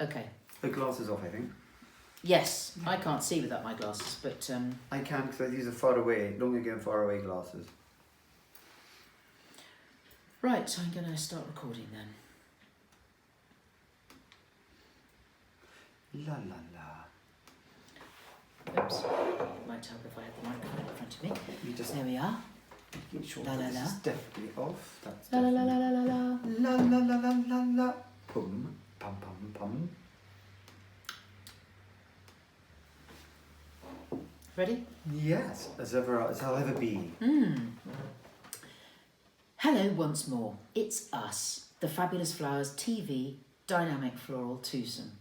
Okay. The glasses off, I think. Yes, I can't see without my glasses, but... I can, because these are far away, long ago far away glasses. Right, so I'm going to start recording then. La la la. Oops. It might help if I had the microphone in front of me. You just There we are. make sure La, la, that this la. is definitely off. That's La la la definitely... la la la la. La la la la la la. Pum, pum pum pum. Ready? Yes, as I'll ever be. Hello once more. It's us, the Fabulous Flowers TV Dynamic Floral Twosome.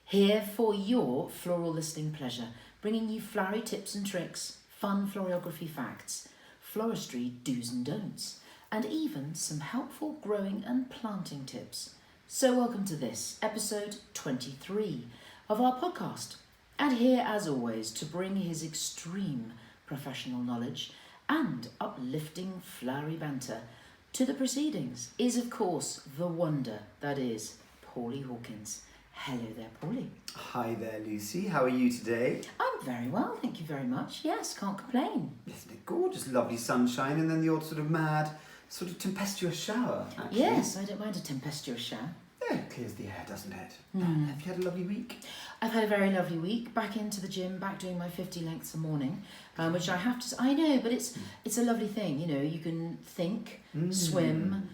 Here for your floral listening pleasure, bringing you flowery tips and tricks, fun floriography facts, floristry do's and don'ts, and even some helpful growing and planting tips. So welcome to this, episode 23 of our podcast. And here, as always, to bring his extreme professional knowledge and uplifting flowery banter to the proceedings is, of course, the wonder that is Paulie Hawkins. Hello there, Paulie. Hi there, Lucy. How are you today? I'm very well, thank you very much. Yes, can't complain. Isn't it gorgeous? Lovely sunshine, and then the odd sort of mad, sort of tempestuous shower, actually. Yes, I don't mind a tempestuous shower. Yeah, it clears the air, doesn't it? Have you had a lovely week? I've had a very lovely week, back into the gym, back doing my 50 lengths a morning, which I have to, I know, but it's a lovely thing, you know, you can think, swim,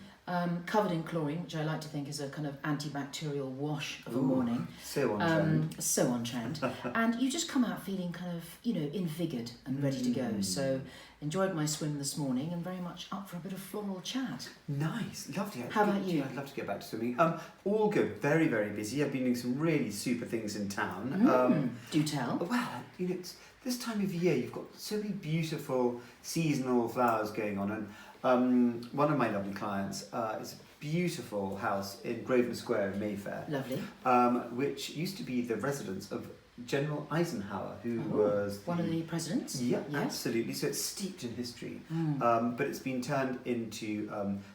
covered in chlorine, which I like to think is a kind of antibacterial wash of a morning. So on trend. So on trend. And you just come out feeling kind of, you know, invigorated and ready to go. So enjoyed my swim this morning and very much up for a bit of floral chat. Nice, lovely. How about you? I'd love to get back to swimming. All good, very, very busy. I've been doing some really super things in town. Do tell. Well, you know, it's this time of year, you've got so many beautiful seasonal flowers going on. And one of my lovely clients is a beautiful house in Grosvenor Square in Mayfair. Lovely. Which used to be the residence of General Eisenhower, who was one of the presidents. Yeah, yes. Absolutely. So it's steeped in history, but it's been turned into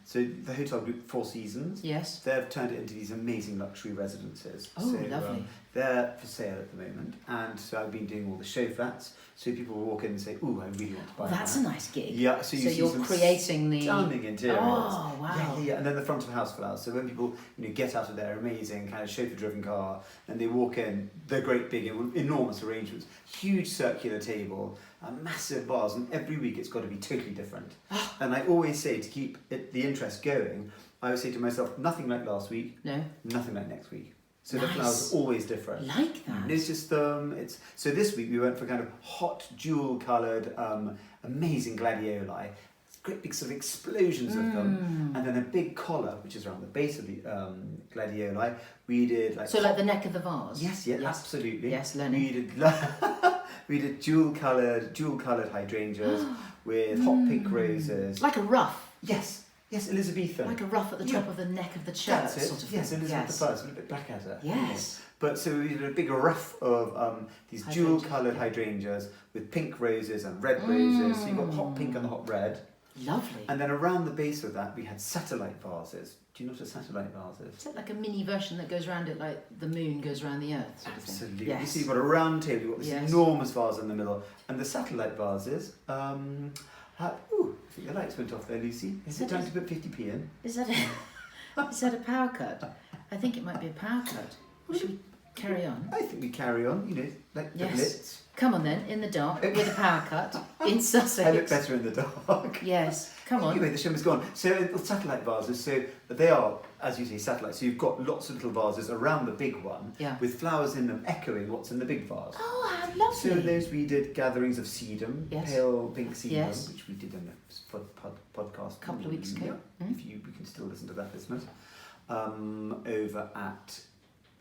so the hotel group Four Seasons. Yes. They've turned it into these amazing luxury residences. Oh, so, lovely. They're for sale at the moment, and so I've been doing all the show flats. So people will walk in and say, "Ooh, I really want to buy that." That's a nice gig. Yeah. So you see you're some creating the stunning interiors. Oh wow. Yeah, and then the front of house flowers. So when people get out of their amazing kind of chauffeur-driven car and they walk in, they're great big, enormous arrangements, huge circular table, a massive vase, and every week it's got to be totally different. And I always say, to keep the interest going, I always say to myself, nothing like last week, No. nothing like next week. So Nice. the flowers are always different. Like that. Notice them. So this week we went for kind of hot jewel-coloured, amazing gladioli. Great big sort of explosions of them, and then a big collar which is around the base of the gladioli. We did like So like the neck of the vase. yes, absolutely. Yes, learning. We did jewel-coloured hydrangeas with hot pink roses. Like a ruff. Yes, Elizabethan. Like a ruff at the top of the neck of the shirt. That's it. Sort of Yes, thing. Elizabeth I, a little bit Blackadder. Yes. But so we did a big ruff of these Hydrangeas, jewel-coloured hydrangeas with pink roses and red roses. So you've got hot pink and the hot red. Lovely. And then around the base of that we had satellite vases. Do you know what a satellite vase is? Is that like a mini version that goes around it like the moon goes around the earth? Sort of thing? Absolutely. Yes. So you've got a round table, you've got this Yes. enormous vase in the middle. And the satellite vases, I think the lights went off there, Lucy. Is it time to put 50p in? Is that a power cut? I think it might be a power cut. Should we carry on? I think we carry on, like the Yes. Blitz. Come on then, in the dark, with a power cut, in Sussex. I look better in the dark. Yes, come on. Anyway, the show is gone. So the satellite vases, so they are, as you say, satellites. So you've got lots of little vases around the big one, Yeah. with flowers in them echoing what's in the big vase. Oh, how lovely. So those we did gatherings of sedum, Yes. pale pink sedum, Yes. which we did in the podcast a couple of weeks ago. Yeah, if you can still listen to that, listeners, over at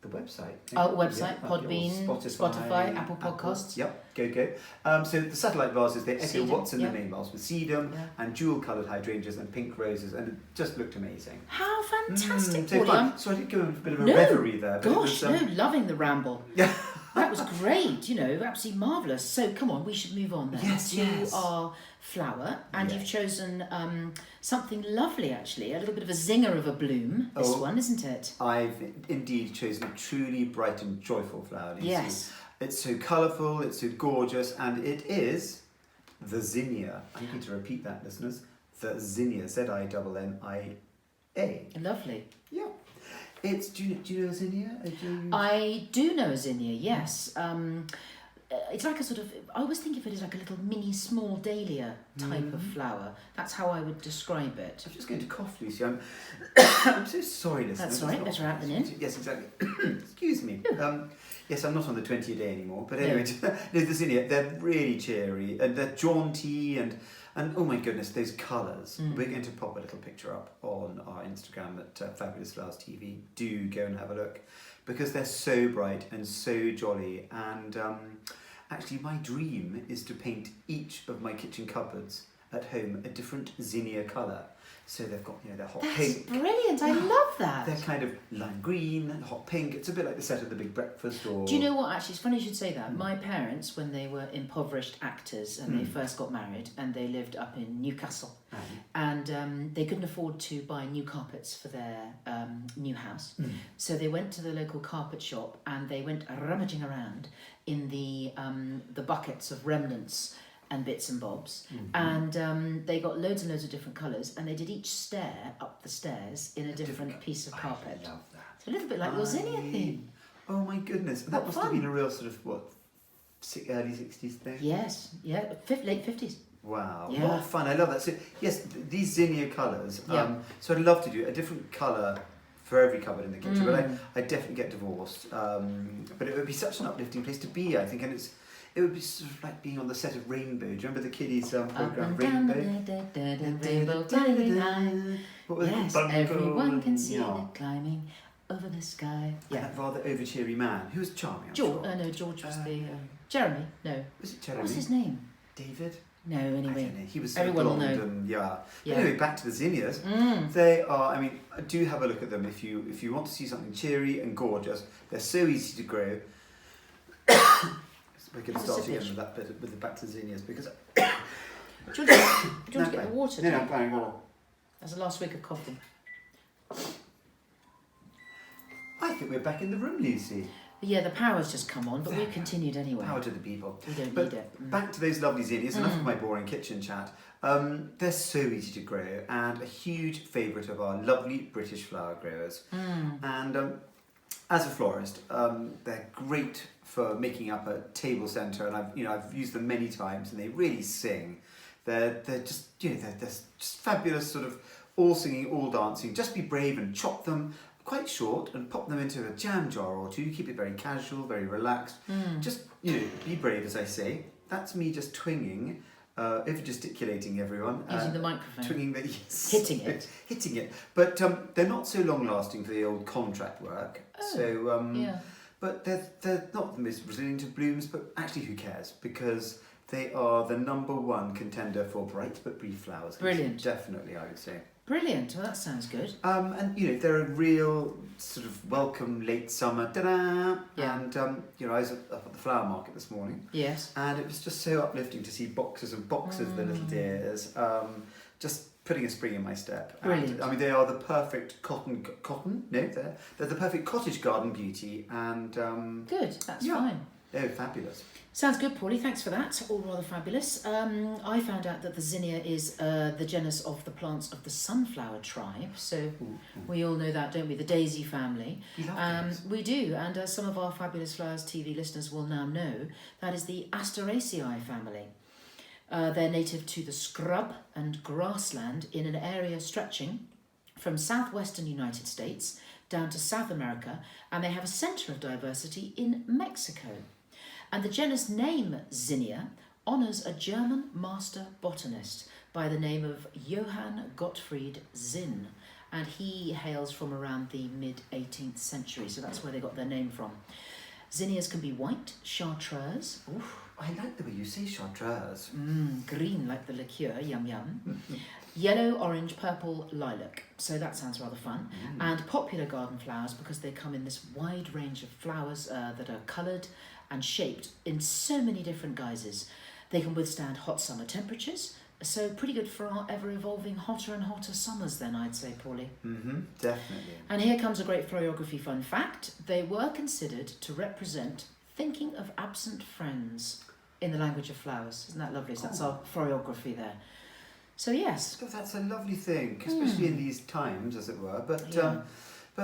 the website. Oh, website, Yeah, Podbean, Spotify, Apple Podcasts. Yep, go. So the satellite vases, they echo Sedum, what's in yeah. the main vase with sedum Yeah. and jewel-coloured hydrangeas and pink roses, and it just looked amazing. How fantastic, So Paulie. fun. So I did go into a bit of a No, reverie there. But Gosh, it was, no, loving the ramble. Yeah. That was great, absolutely marvellous. So come on, we should move on then Yes. our flower. And Yes. you've chosen something lovely, actually, a little bit of a zinger of a bloom, this one, isn't it? I've indeed chosen a truly bright and joyful flower, Lucy. Yes. It's so colourful, it's so gorgeous, and it is the zinnia. I'm going to repeat that, listeners. The zinnia, Z-I-N-N-I-A. Lovely. Yeah. Do you know a zinnia? I do know a zinnia, yes. It's like a sort of, I always think of it as like a little mini small dahlia type of flower. That's how I would describe it. I'm just going to cough, Lucy. I'm so sorry, listeners. That's all right, better out than in. Yes, exactly. Excuse me. Yes, I'm not on the 20 a day anymore. But anyway, no, the zinnia, they're really cheery and they're jaunty and oh my goodness, those colours. We're going to pop a little picture up on our Instagram at Fabulous Flowers TV. Do go and have a look because they're so bright and so jolly. And actually, my dream is to paint each of my kitchen cupboards at home a different zinnia colour. So they've got, they're hot pink. That's brilliant, I love that. They're kind of lime green and hot pink. It's a bit like the set of The Big Breakfast or... Do you know what, actually, it's funny you should say that. My parents, when they were impoverished actors and they first got married and they lived up in Newcastle and they couldn't afford to buy new carpets for their new house. So they went to the local carpet shop and they went rummaging around in the buckets of remnants and bits and bobs, and they got loads and loads of different colours, and they did each stair up the stairs in a different piece of carpet. I love that. It's a little bit like your zinnia theme. Oh my goodness, that must have been a real sort of early 60s thing. Yes, yeah, late 50s. Wow, Yeah. what fun! I love that. So yes, these zinnia colours. So I'd love to do a different colour for every cupboard in the kitchen, but I definitely get divorced. But it would be such an uplifting place to be, I think, and it would be sort of like being on the set of Rainbow. Do you remember the kiddies' programme Rainbow? Rainbow climbing high. What was it? Yes, Bungle, everyone can see yeah. it climbing over the sky. Yeah. That rather over-cheery man who was charming. I'm George, sure. no, George was the Jeremy. No, Was it Jeremy? what's his name? David? No, I anyway. don't know. He was sort of Everyone will blonde know. and yeah. Yeah. Anyway, back to the zinnias. They are. I mean, do have a look at them if you want to see something cheery and gorgeous. They're so easy to grow. We're going to start again with that bit with the back to the zinnias because. Do you want to get the water? No, I'm planning water. That's the last week of coughing. I think we're back in the room, Lucy. Yeah, the power's just come on, but we've continued anyway. Power to the people. We don't But need it. back to those lovely zinnias, enough of my boring kitchen chat. They're so easy to grow and a huge favourite of our lovely British flower growers. And as a florist, they're great for making up a table centre, and I've used them many times, and they really sing. They're just they're just fabulous, sort of all singing, all dancing. Just be brave and chop them quite short and pop them into a jam jar or two. Keep it very casual, very relaxed. Just be brave, as I say. That's me just twinging, over gesticulating everyone. Using the microphone. Twinging the yes, Hitting it. hitting it. But they're not so long lasting for the old contract work. Yeah. But they're not the most resilient of blooms, but actually who cares? Because they are the #1 contender for bright but brief flowers. Brilliant. Definitely, I would say. Brilliant. Well, that sounds good. And they're a real sort of welcome late summer. Ta-da! Yeah. And I was up at the flower market this morning. Yes. And it was just so uplifting to see boxes and boxes of the little dears. Just putting a spring in my step. Brilliant. And, I mean, they are the perfect cotton. No, they're the perfect cottage garden beauty. And Good. That's yeah. fine. They're fabulous. Sounds good, Paulie. Thanks for that. All rather fabulous. I found out that the zinnia is the genus of the plants of the sunflower tribe. So we all know that, don't we? The daisy family. We love those. We do. And as some of our Fabulous Flowers TV listeners will now know, that is the Asteraceae family. They're native to the scrub and grassland in an area stretching from southwestern United States down to South America, and they have a centre of diversity in Mexico. And the genus name Zinnia honours a German master botanist by the name of Johann Gottfried Zinn, and he hails from around the mid-18th century, so that's where they got their name from. Zinnias can be white, chartreuse. Oof. I like the way you say chartreuse. Green like the liqueur, yum yum. Yellow, orange, purple, lilac. So that sounds rather fun. And popular garden flowers because they come in this wide range of flowers that are coloured and shaped in so many different guises. They can withstand hot summer temperatures. So pretty good for our ever-evolving hotter and hotter summers then, I'd say, Paulie. Definitely. And here comes a great floriography fun fact. They were considered to represent thinking of absent friends in the language of flowers. Isn't that lovely? So that's our floriography there. So yes. That's a lovely thing, especially in these times, as it were. But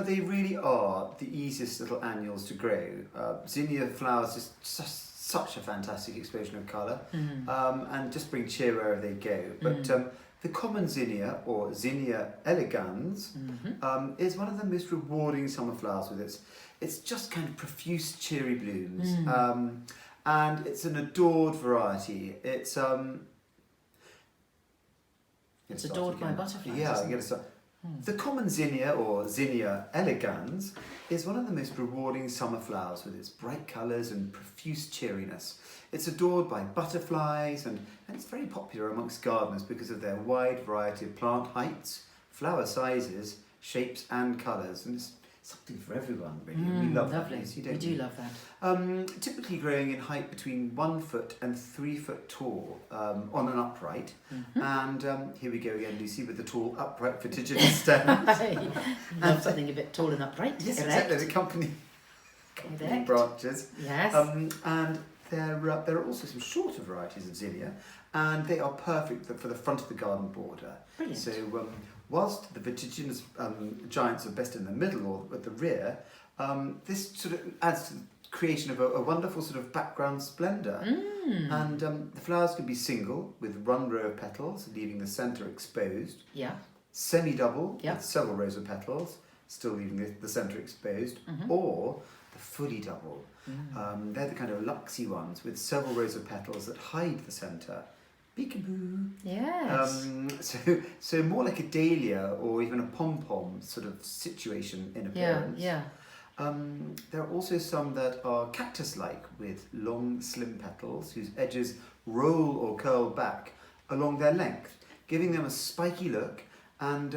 they really are the easiest little annuals to grow. Zinnia flowers is such a fantastic explosion of colour, and just bring cheer wherever they go. But the common zinnia, or Zinnia elegans, is one of the most rewarding summer flowers with it's just kind of profuse, cheery blooms. And it's an adored variety. It's adored by butterflies. Yeah, I get it. The common zinnia, or Zinnia elegans, is one of the most rewarding summer flowers with its bright colours and profuse cheeriness. It's adored by butterflies and it's very popular amongst gardeners because of their wide variety of plant heights, flower sizes, shapes and colours. And it's something for everyone, really. We love lovely. that. We do love that. Typically growing in height between 1 foot and 3 foot tall on an upright. And here we go again, Lucy, with the tall upright vertiginous stems. Love something a bit tall and upright. Yes, Correct. exactly. The company branches. Yes. And there are also some shorter varieties of zinnia, and they are perfect for the front of the garden border. Brilliant. So whilst the vertiginous giants are best in the middle or at the rear, this sort of adds to the creation of a wonderful sort of background splendour. And the flowers can be single with one row of petals, leaving the centre exposed. Yeah. Semi-double with several rows of petals, still leaving the centre exposed, or the fully double. They're the kind of luxy ones with several rows of petals that hide the centre. Peekaboo. Yes. So more like a dahlia or even a pom-pom sort of situation in appearance. Yeah. There are also some that are cactus-like with long, slim petals whose edges roll or curl back along their length, giving them a spiky look. And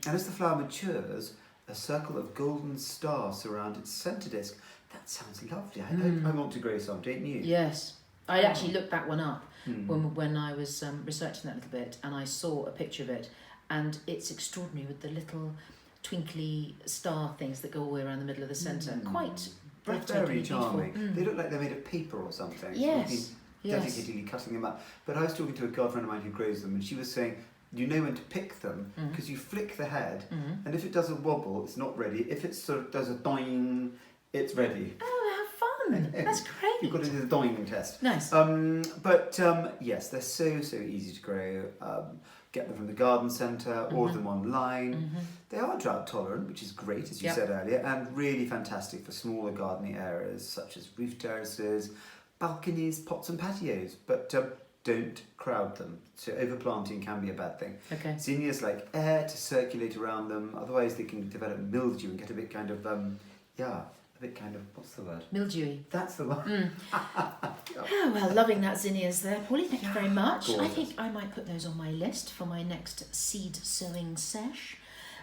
as the flower matures, a circle of golden stars surround its centre disc. That sounds lovely. I want to grow some, don't you? Yes. I actually looked that one up when I was researching that a little bit, and I saw a picture of it, and it's extraordinary with the little twinkly star things that go all the way around the middle of the centre. Quite breathtakingly very charming. beautiful. They look like they're made of paper or something. Yes. Dedicatedly cutting them up. But I was talking to a girlfriend of mine who grows them, and she was saying, you know when to pick them because you flick the head, and if it does a wobble, it's not ready. If it sort of does a doing, it's ready. Oh, how fun! That's great. You've got to do the doing test. Nice. But yes, they're so easy to grow. Get them from the garden centre, order them online. They are drought tolerant, which is great, as you said earlier, and really fantastic for smaller gardening areas such as roof terraces, balconies, pots and patios. But don't crowd them. So overplanting can be a bad thing. Okay. Zinnias like air to circulate around them, otherwise they can develop mildew and get a bit kind of, what's the word? Mildewy. That's the one. Oh, well, loving that zinnias there, Paulie. Thank you very much. Gorgeous. I think I might put those on my list for my next seed sowing sesh.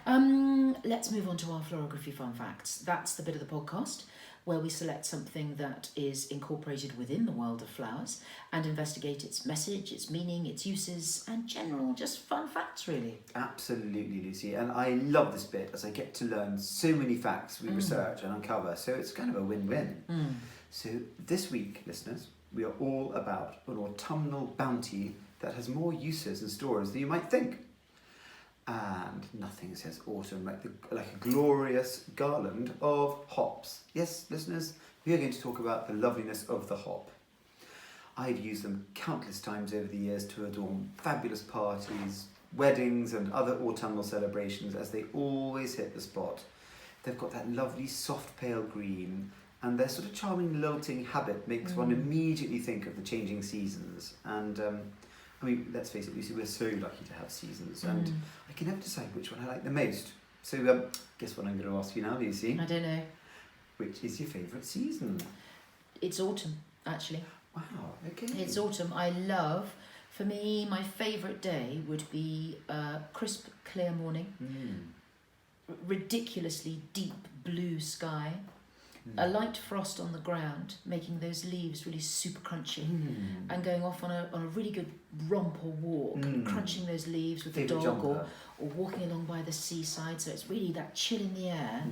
Let's move on to our florography fun facts. That's the bit of the podcast where we select something that is incorporated within the world of flowers and investigate its message, its meaning, its uses, and general just fun facts, really. Absolutely, Lucy. And I love this bit as I get to learn so many facts we research and uncover. So it's kind of a win-win. So this week, listeners, we are all about an autumnal bounty that has more uses and stories than you might think. And nothing says autumn like a glorious garland of hops. Yes, listeners, we are going to talk about the loveliness of the hop. I've used them countless times over the years to adorn fabulous parties, weddings and other autumnal celebrations, as they always hit the spot. They've got that lovely soft pale green, and their sort of charming lilting habit makes one immediately think of the changing seasons. And I mean, let's face it, Lucy, we're so lucky to have seasons, and I can never decide which one I like the most. So guess what I'm going to ask you now, Lucy? I don't know. Which is your favourite season? It's autumn, actually. Wow, okay. It's autumn. For me, my favourite day would be a crisp, clear morning, ridiculously deep blue sky, a light frost on the ground, making those leaves really super crunchy, and going off on a really good romp or walk, crunching those leaves with the dog, or walking along by the seaside, so it's really that chill in the air,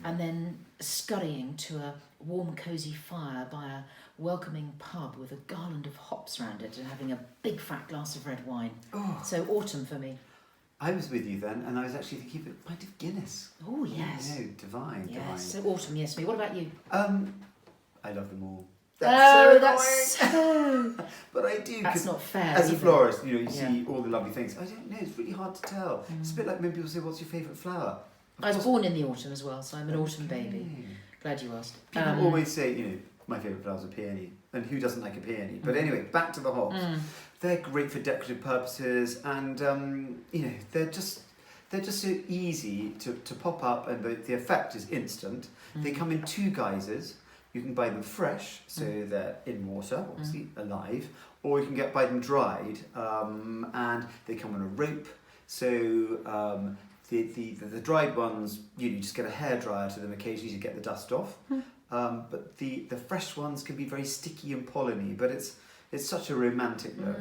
and then scurrying to a warm, cosy fire by a welcoming pub with a garland of hops around it and having a big fat glass of red wine. Oh. So autumn for me. I was with you then, and I was actually thinking of a pint of Guinness. Oh, yes. Oh, no, divine. So autumn, yes, for me. What about you? I love them all. That's so... But I do. That's not fair. As a florist, you see all the lovely things. I don't know, it's really hard to tell. It's a bit like when people say, what's your favourite flower? I was born in the autumn as well, so I'm an autumn baby. Glad you asked. People always say, my favourite flower is a peony. And who doesn't like a peony? But anyway, back to the hops. They're great for decorative purposes, and they're just so easy to pop up, and the effect is instant. They come in two guises. You can buy them fresh, so they're in water, obviously alive, or you can buy them dried, and they come on a rope. So the dried ones, you just get a hairdryer to them occasionally to get the dust off. But the fresh ones can be very sticky and polleny, but it's such a romantic look.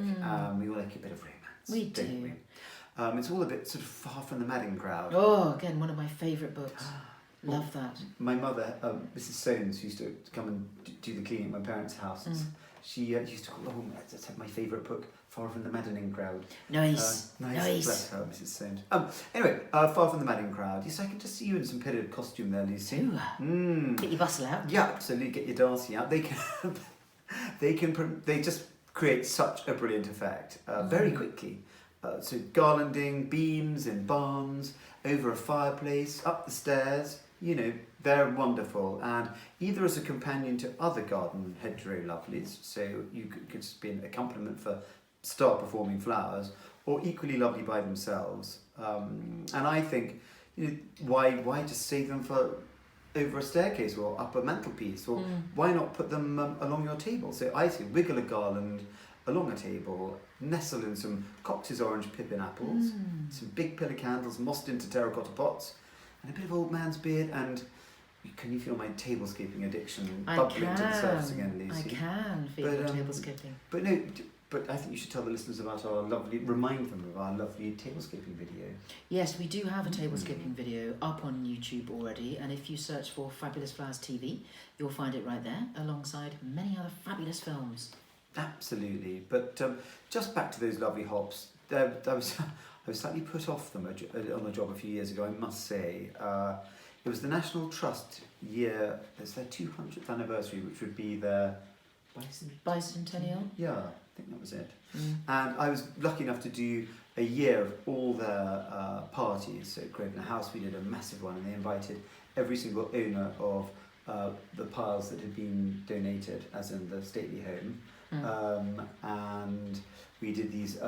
We all like a bit of romance. We do. We? It's all a bit sort of Far from the Madding Crowd. Oh, again, one of my favourite books. Love that. My mother, Mrs. Soames, used to come and do the cleaning at my parents' house. She used to call that's my favourite book, Far from the Maddening Crowd. Nice. Bless her, Mrs. Soames. Anyway, Far from the Madding Crowd. Yes, I can just see you in some pitted costume there, Lucy. Ooh. Get your bustle out. Yeah, absolutely. Get your Darcy out. They just create such a brilliant effect very quickly. So garlanding, beams in barns, over a fireplace, up the stairs. They're wonderful, and either as a companion to other garden hedgerow lovelies, so you could just be an accompaniment for star performing flowers, or equally lovely by themselves. And I think, why just save them for over a staircase or up a mantelpiece, or why not put them along your table? So I say wiggle a garland along a table, nestle in some Cox's orange pippin apples, some big pillar candles mossed into terracotta pots, and a bit of old man's beard. And can you feel my tablescaping addiction bubbling to the surface again, Lucy? I can feel your tablescaping. But I think you should tell the listeners about remind them of our lovely tablescaping video. Yes, we do have a tablescaping video up on YouTube already, and if you search for Fabulous Flowers TV, you'll find it right there, alongside many other fabulous films. Absolutely, but just back to those lovely hops. I was slightly put off them on a job a few years ago, I must say. It was the National Trust year, it's their 200th anniversary, which would be their Bicentennial? Yeah, I think that was it. And I was lucky enough to do a year of all their parties. So at Grosvenor House we did a massive one, and they invited every single owner of the piles that had been donated, as in the stately home. And we did these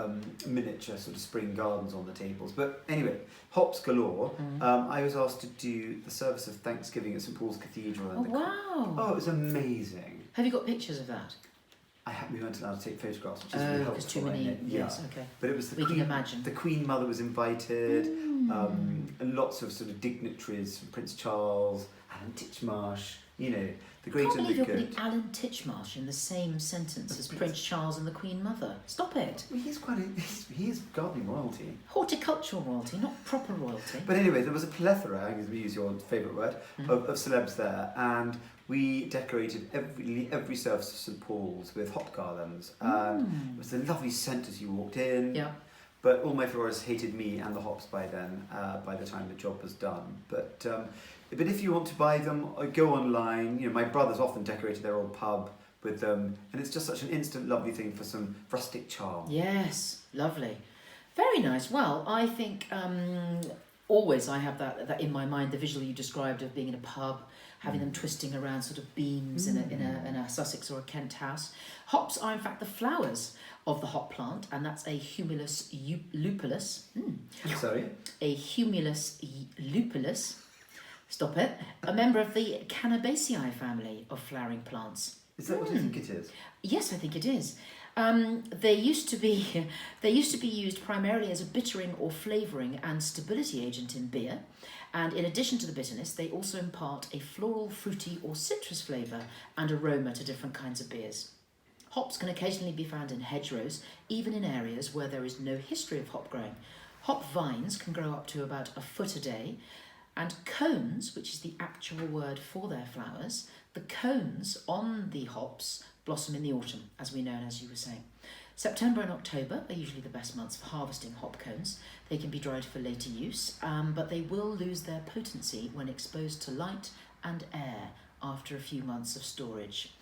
miniature sort of spring gardens on the tables. But anyway, hops galore. I was asked to do the service of Thanksgiving at St Paul's Cathedral. And wow! It was amazing. Have you got pictures of that? We weren't allowed to take photographs, which is really helpful. There's too many. Yes, okay. But it was we can imagine. The Queen Mother was invited, and lots of sort of dignitaries, Prince Charles, Alan Titchmarsh, the great and the good. I can't believe you're putting Alan Titchmarsh in the same sentence as Prince Charles and the Queen Mother. Stop it. Well, he is gardening royalty. Horticultural royalty, not proper royalty. But anyway, there was a plethora, I'm going to use your favourite word, of celebs there, and we decorated every surface of St Paul's with hop garlands. It was a lovely scent as you walked in. Yeah. But all my florists hated me and the hops by then, by the time the job was done. But if you want to buy them, go online. My brothers often decorated their old pub with them, and it's just such an instant lovely thing for some rustic charm. Yes, lovely. Very nice. Well, I think always I have that in my mind, the visual you described of being in a pub, having them twisting around sort of beams in a Sussex or a Kent house. Hops are in fact the flowers of the hop plant, and that's a humulus lupulus. Sorry? A humulus lupulus. Stop it. A member of the Cannabaceae family of flowering plants. Is that what I think it is? Yes, I think it is. They used to be used primarily as a bittering or flavouring and stability agent in beer, and in addition to the bitterness, they also impart a floral, fruity or citrus flavour and aroma to different kinds of beers. Hops can occasionally be found in hedgerows, even in areas where there is no history of hop growing. Hop vines can grow up to about a foot a day, and cones, which is the actual word for their flowers, the cones on the hops blossom in the autumn, as we know and as you were saying. September and October are usually the best months for harvesting hop cones. They can be dried for later use, but they will lose their potency when exposed to light and air after a few months of storage.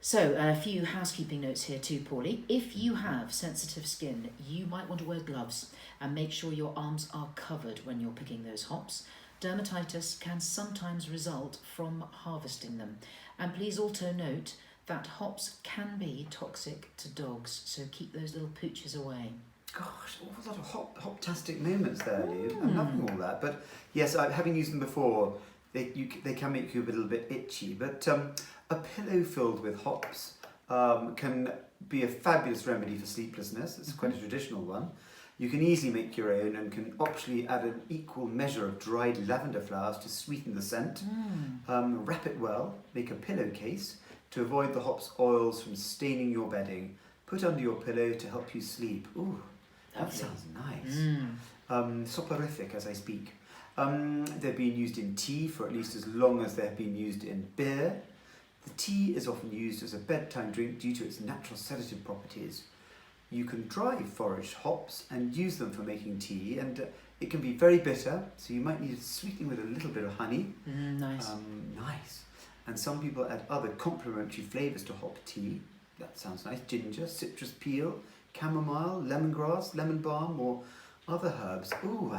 So, a few housekeeping notes here too, Paulie. If you have sensitive skin, you might want to wear gloves and make sure your arms are covered when you're picking those hops. Dermatitis can sometimes result from harvesting them. And please also note that hops can be toxic to dogs, so keep those little pooches away. Gosh, a lot of hop-tastic moments there, Lou. I'm loving all that. But yes, having used them before, they can make you a little bit itchy. But a pillow filled with hops can be a fabulous remedy for sleeplessness. It's quite a traditional one. You can easily make your own and can optionally add an equal measure of dried lavender flowers to sweeten the scent. Wrap it well, make a pillowcase to avoid the hops' oils from staining your bedding. Put under your pillow to help you sleep. Ooh, that sounds nice. Soporific as I speak. They've been used in tea for at least as long as they've been used in beer. The tea is often used as a bedtime drink due to its natural sedative properties. You can dry foraged hops and use them for making tea, and it can be very bitter, so you might need to sweeten with a little bit of honey. Nice. Nice. And some people add other complementary flavours to hop tea. That sounds nice. Ginger, citrus peel, chamomile, lemongrass, lemon balm, or other herbs. Ooh,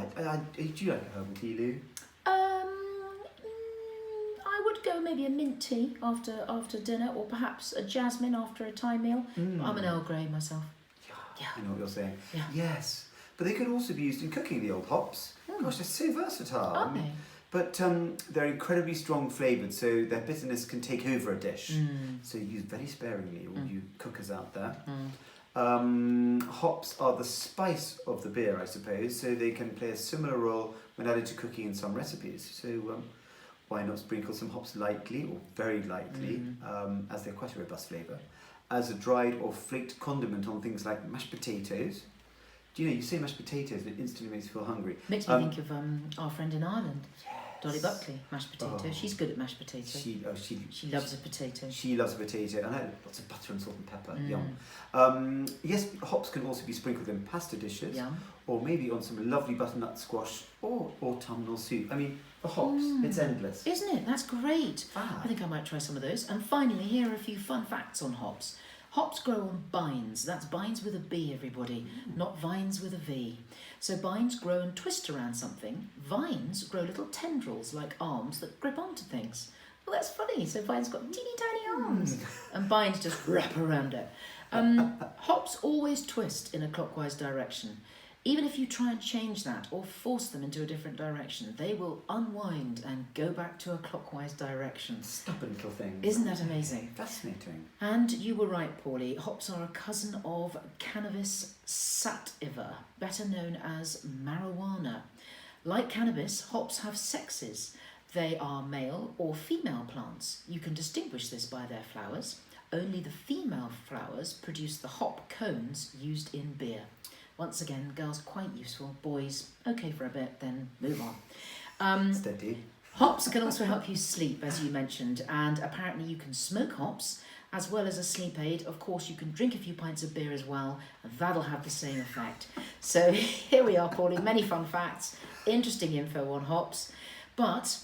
do you like a herbal tea, Lou? I would go maybe a mint tea after dinner, or perhaps a jasmine after a Thai meal. I'm an Earl Grey myself. Yeah, I know what you're saying. Yeah. Yes, but they could also be used in cooking, the old hops. Gosh, they're so versatile. Aren't they? But they're incredibly strong flavoured, so their bitterness can take over a dish. So use very sparingly, all you cookers out there. Hops are the spice of the beer, I suppose, so they can play a similar role when added to cooking in some recipes. So why not sprinkle some hops lightly, or very lightly, as they're quite a robust flavour, as a dried or flaked condiment on things like mashed potatoes. Do you know, you say mashed potatoes, it instantly makes you feel hungry. Makes me think of our friend in Ireland, Dolly Buckley, mashed potato. She's good at mashed potato. She loves a potato. She loves a potato, and I lots of butter and salt and pepper. Yum. Yes, hops can also be sprinkled in pasta dishes, or maybe on some lovely butternut squash or autumnal soup. I mean, the hops, it's endless. Isn't it? That's great. I think I might try some of those. And finally, here are a few fun facts on hops. Hops grow on bines. That's bines with a B, everybody, not vines with a V. So bines grow and twist around something. Vines grow little tendrils like arms that grip onto things. Well, that's funny. So vines got teeny tiny arms, and bines just wrap around it. Hops always twist in a clockwise direction. Even if you try and change that or force them into a different direction, they will unwind and go back to a clockwise direction. Stubborn little things. Isn't that amazing? Fascinating. And you were right, Paulie. Hops are a cousin of Cannabis sativa, better known as marijuana. Like cannabis, hops have sexes. They are male or female plants. You can distinguish this by their flowers. Only the female flowers produce the hop cones used in beer. Once again, girls quite useful, boys okay for a bit, then move on. Steady. Hops can also help you sleep, as you mentioned, and apparently you can smoke hops as well as a sleep aid. Of course, you can drink a few pints of beer as well, and that'll have the same effect. So here we are, Paulie, many fun facts, interesting info on hops, but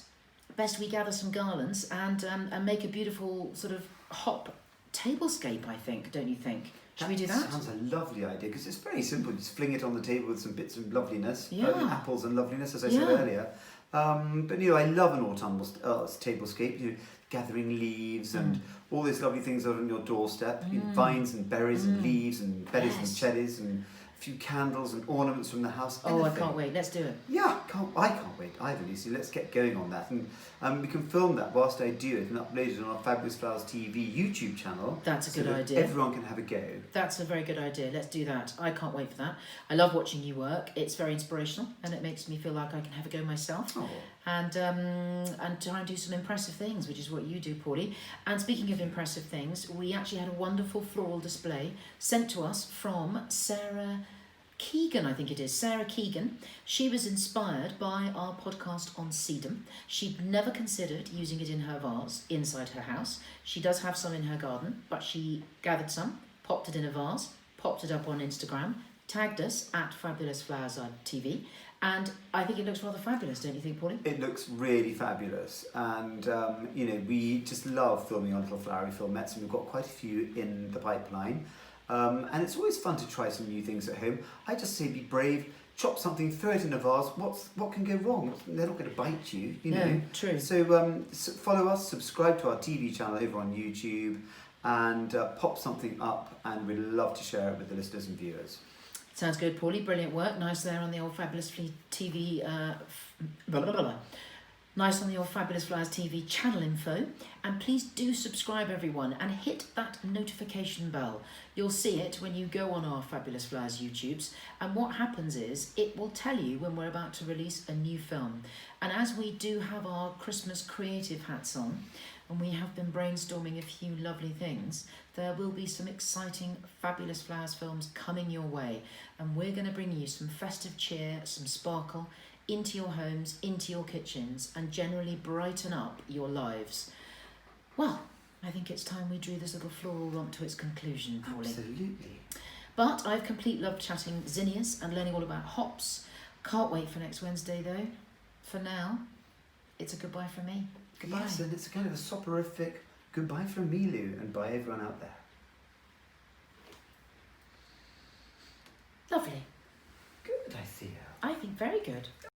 best we gather some garlands and make a beautiful sort of hop tablescape, I think, don't you think? Should we do that? Sounds a lovely idea, because it's very simple. Just fling it on the table with some bits of loveliness, apples and loveliness, as I said earlier. But I love an autumnal tablescape. Gathering leaves and all these lovely things on your doorstep. Vines and berries and leaves and berries and cherries and few candles and ornaments from the house. Oh, I anything. can't wait. Let's do it. Yeah, I can't wait either, Lucy. Let's get going on that. And we can film that whilst I do it and upload it on our Fabulous Flowers TV YouTube channel. That's a good so that idea. Everyone can have a go. That's a very good idea. Let's do that. I can't wait for that. I love watching you work. It's very inspirational and it makes me feel like I can have a go myself. Oh. And try and do some impressive things, which is what you do, Paulie. And speaking of impressive things, we actually had a wonderful floral display sent to us from Sarah Keegan, I think it is, Sarah Keegan. She was inspired by our podcast on sedum. She'd never considered using it in her vase inside her house. She does have some in her garden, but she gathered some, popped it in a vase, popped it up on Instagram, tagged us at Fabulous Flowers TV, and I think it looks rather fabulous, don't you think, Paulie? It looks really fabulous, and we just love filming our little flowery filmettes, and we've got quite a few in the pipeline. And it's always fun to try some new things at home. I just say be brave, chop something, throw it in a vase. What can go wrong? They're not going to bite you, you know. No, true. So follow us, subscribe to our TV channel over on YouTube, and pop something up, and we'd love to share it with the listeners and viewers. Sounds good, Paulie. Brilliant work. Nice there on the old Fabulous TV. Nice on the old Fabulous Flowers TV channel info. And please do subscribe, everyone, and hit that notification bell. You'll see it when you go on our Fabulous Flowers YouTubes. And what happens is it will tell you when we're about to release a new film. And as we do have our Christmas creative hats on, and we have been brainstorming a few lovely things, there will be some exciting Fabulous Flowers films coming your way. And we're going to bring you some festive cheer, some sparkle, into your homes, into your kitchens, and generally brighten up your lives. Well, I think it's time we drew this little floral romp to its conclusion, Paulie. Absolutely. But I've complete loved chatting zinnias and learning all about hops. Can't wait for next Wednesday, though. For now, it's a goodbye from me. Goodbye. Yes, and it's kind of a soporific goodbye from me, Lou, and bye everyone out there. Lovely. Good, I feel. I think very good.